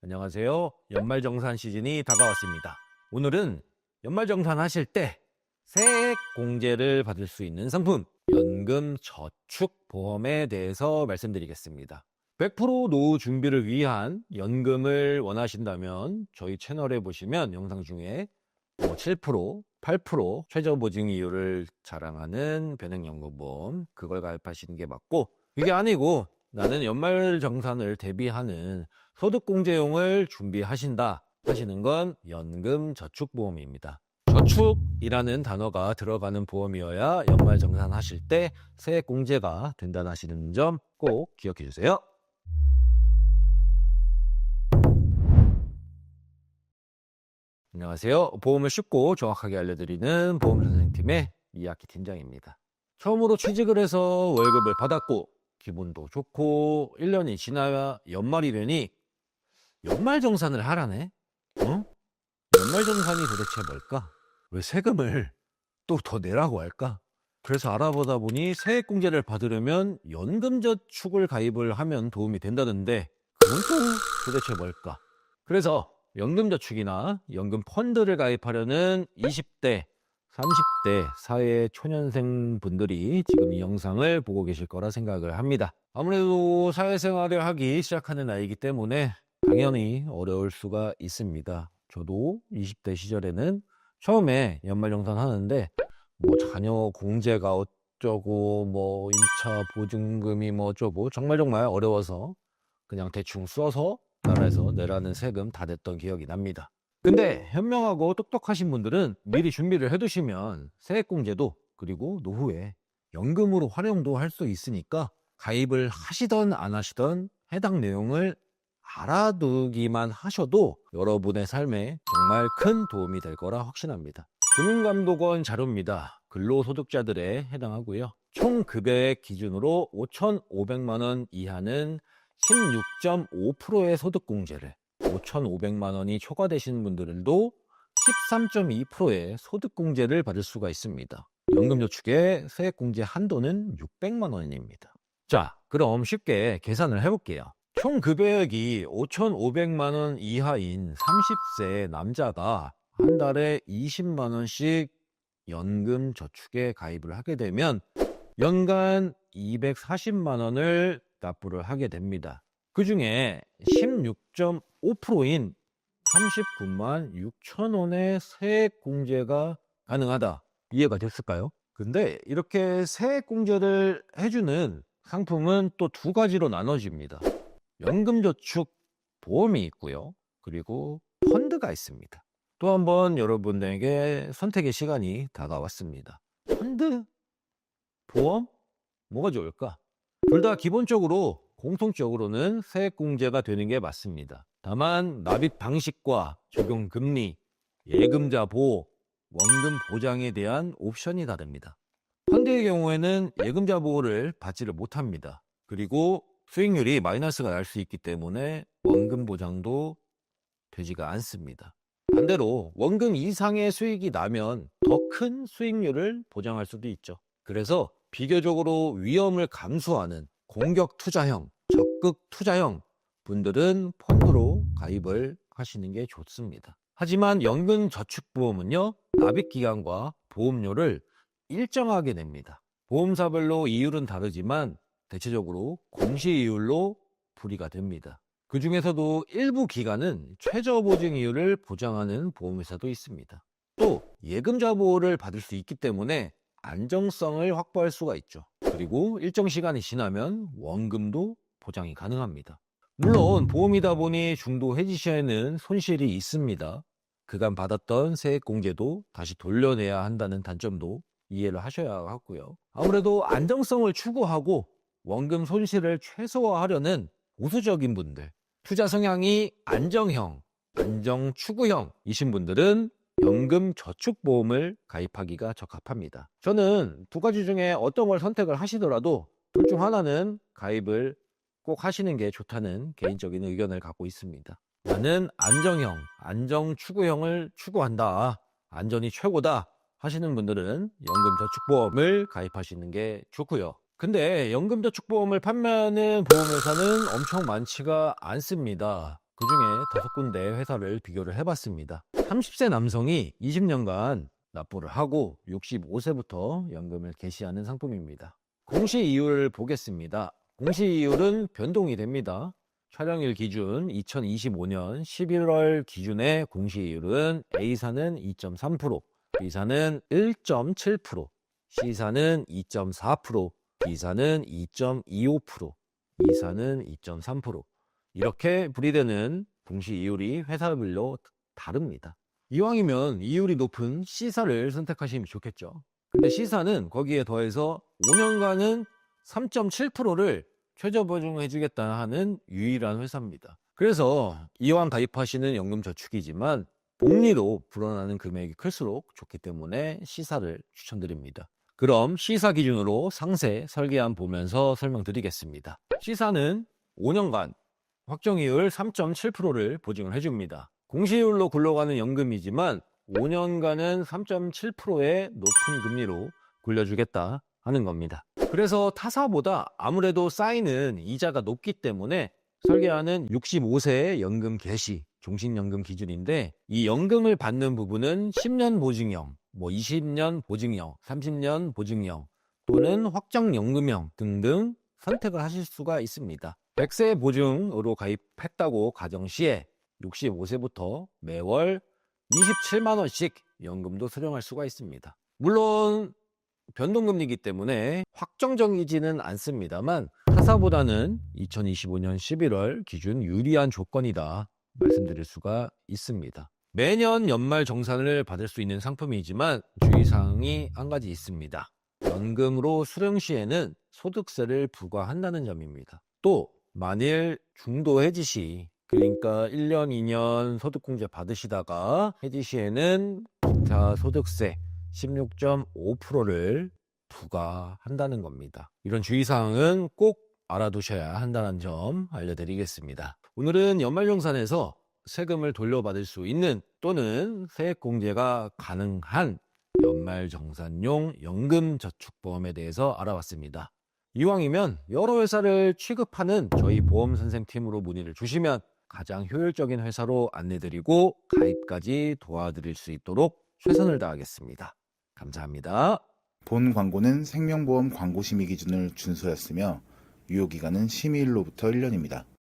안녕하세요. 연말정산 시즌이 다가왔습니다. 오늘은 연말정산 하실 때 세액 공제를 받을 수 있는 상품 연금저축보험에 대해서 말씀드리겠습니다. 100% 노후 준비를 위한 연금을 원하신다면 저희 채널에 보시면 영상 중에 7%, 8% 최저보증이율을 자랑하는 변액연금보험, 그걸 가입하시는 게 맞고, 그게 아니고 나는 연말정산을 대비하는 소득공제용을 준비하신다 하시는 건 연금저축보험입니다. 저축이라는 단어가 들어가는 보험이어야 연말정산 하실 때 세액공제가 된다는 하시는 점 꼭 기억해 주세요. 안녕하세요. 보험을 쉽고 정확하게 알려드리는 보험선생팀의 이학기 팀장입니다. 처음으로 취직을 해서 월급을 받았고 기분도 좋고 1년이 지나야 연말이 되니 연말정산을 하라네? 연말정산이 도대체 뭘까? 왜 세금을 또 더 내라고 할까? 그래서 알아보다 보니 세액공제를 받으려면 연금저축을 가입을 하면 도움이 된다는데 그건 또 도대체 뭘까? 그래서 연금저축이나 연금펀드를 가입하려는 20대, 30대 사회 초년생 분들이 지금 이 영상을 보고 계실 거라 생각을 합니다. 아무래도 사회생활을 하기 시작하는 나이이기 때문에 당연히 어려울 수가 있습니다. 저도 20대 시절에는 처음에 연말정산 하는데 자녀 공제가 어쩌고 임차 보증금이 어쩌고 정말 어려워서 그냥 대충 써서 나라에서 내라는 세금 다 냈던 기억이 납니다. 근데 현명하고 똑똑하신 분들은 미리 준비를 해두시면 세액공제도 그리고 노후에 연금으로 활용도 할 수 있으니까 가입을 하시던 안 하시던 해당 내용을 알아두기만 하셔도 여러분의 삶에 정말 큰 도움이 될 거라 확신합니다. 금융감독원 자료입니다. 근로소득자들에 해당하고요. 총 급여액 기준으로 5,500만 원 이하는 16.5%의 소득공제를, 5,500만 원이 초과되신 분들도 13.2%의 소득공제를 받을 수가 있습니다. 연금저축의 세액공제 한도는 600만 원입니다. 자, 그럼 쉽게 계산을 해볼게요. 총 급여액이 5,500만 원 이하인 30세 남자가 한 달에 20만 원씩 연금저축에 가입을 하게 되면 연간 240만 원을 납부를 하게 됩니다. 그 중에 16.5%인 39만 6천 원의 세액공제가 가능하다. 이해가 됐을까요? 근데 이렇게 세액공제를 해주는 상품은 또 두 가지로 나눠집니다. 연금저축 보험이 있고요. 그리고 펀드가 있습니다. 또 한 번 여러분에게 선택의 시간이 다가왔습니다. 펀드? 보험? 뭐가 좋을까? 둘 다 기본적으로 공통적으로는 세액공제가 되는 게 맞습니다. 다만 납입 방식과 적용 금리, 예금자 보호, 원금 보장에 대한 옵션이 다릅니다. 펀드의 경우에는 예금자 보호를 받지를 못합니다. 그리고 수익률이 마이너스가 날 수 있기 때문에 원금 보장도 되지가 않습니다. 반대로 원금 이상의 수익이 나면 더 큰 수익률을 보장할 수도 있죠. 그래서 비교적으로 위험을 감수하는 공격 투자형, 적극 투자형 분들은 펀드로 가입을 하시는 게 좋습니다. 하지만 연금저축보험은요, 납입기간과 보험료를 일정하게 냅니다. 보험사별로 이율은 다르지만 대체적으로 공시이율로 분리가 됩니다. 그 중에서도 일부 기간은 최저보증이율을 보장하는 보험회사도 있습니다. 또 예금자 보호를 받을 수 있기 때문에 안정성을 확보할 수가 있죠. 그리고 일정 시간이 지나면 원금도 보장이 가능합니다. 물론 보험이다 보니 중도 해지 시에는 손실이 있습니다. 그간 받았던 세액공제도 다시 돌려내야 한다는 단점도 이해를 하셔야 하고요. 아무래도 안정성을 추구하고 원금 손실을 최소화하려는 보수적인 분들, 투자 성향이 안정형, 안정 추구형이신 분들은 연금저축보험을 가입하기가 적합합니다. 저는 두 가지 중에 어떤 걸 선택을 하시더라도 둘 중 하나는 가입을 꼭 하시는 게 좋다는 개인적인 의견을 갖고 있습니다. 나는 안정형, 안정 추구형을 추구한다. 안전이 최고다 하시는 분들은 연금저축보험을 가입하시는 게 좋고요. 근데 연금저축보험을 판매하는 보험회사는 엄청 많지가 않습니다. 그 중에 5군데 회사를 비교를 해봤습니다. 30세 남성이 20년간 납부를 하고 65세부터 연금을 개시하는 상품입니다. 공시이율을 보겠습니다. 공시이율은 변동이 됩니다. 촬영일 기준 2025년 11월 기준의 공시이율은 A사는 2.3%, B사는 1.7%, C사는 2.4%, D사는 2.25%, E사는 2.3%. 이렇게 분리되는 공시이율이 회사별로 다릅니다. 이왕이면 이율이 높은 C사를 선택하시면 좋겠죠. 근데 C사는 거기에 더해서 5년간은 3.7%를 최저 보증해주겠다 하는 유일한 회사입니다. 그래서 이왕 가입하시는 연금저축이지만 복리로 불어나는 금액이 클수록 좋기 때문에 C사를 추천드립니다. 그럼 C사 기준으로 상세 설계안 보면서 설명드리겠습니다. C사는 5년간 확정이율 3.7%를 보증을 해줍니다. 공시이율로 굴러가는 연금이지만 5년간은 3.7%의 높은 금리로 굴려주겠다 하는 겁니다. 그래서 타사보다 아무래도 쌓이는 이자가 높기 때문에 설계하는 65세 연금 개시 종신연금 기준인데, 이 연금을 받는 부분은 10년 보증형, 20년 보증형, 30년 보증형 또는 확정연금형 등등 선택을 하실 수가 있습니다. 100세 보증으로 가입했다고 가정시에 65세부터 매월 27만원씩 연금도 수령할 수가 있습니다. 물론 변동금리이기 때문에 확정적이지는 않습니다만 타사보다는 2025년 11월 기준 유리한 조건이다 말씀드릴 수가 있습니다. 매년 연말 정산을 받을 수 있는 상품이지만 주의사항이 한 가지 있습니다. 연금으로 수령 시에는 소득세를 부과한다는 점입니다. 또 만일 중도 해지 시, 그러니까 1년, 2년 소득공제 받으시다가 해지 시에는 기타 소득세 16.5%를 부과한다는 겁니다. 이런 주의사항은 꼭 알아두셔야 한다는 점 알려드리겠습니다. 오늘은 연말정산에서 세금을 돌려받을 수 있는 또는 세액공제가 가능한 연말정산용 연금저축보험에 대해서 알아봤습니다. 이왕이면 여러 회사를 취급하는 저희 보험선생팀으로 문의를 주시면 가장 효율적인 회사로 안내드리고 가입까지 도와드릴 수 있도록 최선을 다하겠습니다. 감사합니다. 본 광고는 생명보험 광고 심의 기준을 준수하였으며 유효기간은 심의일로부터 1년입니다.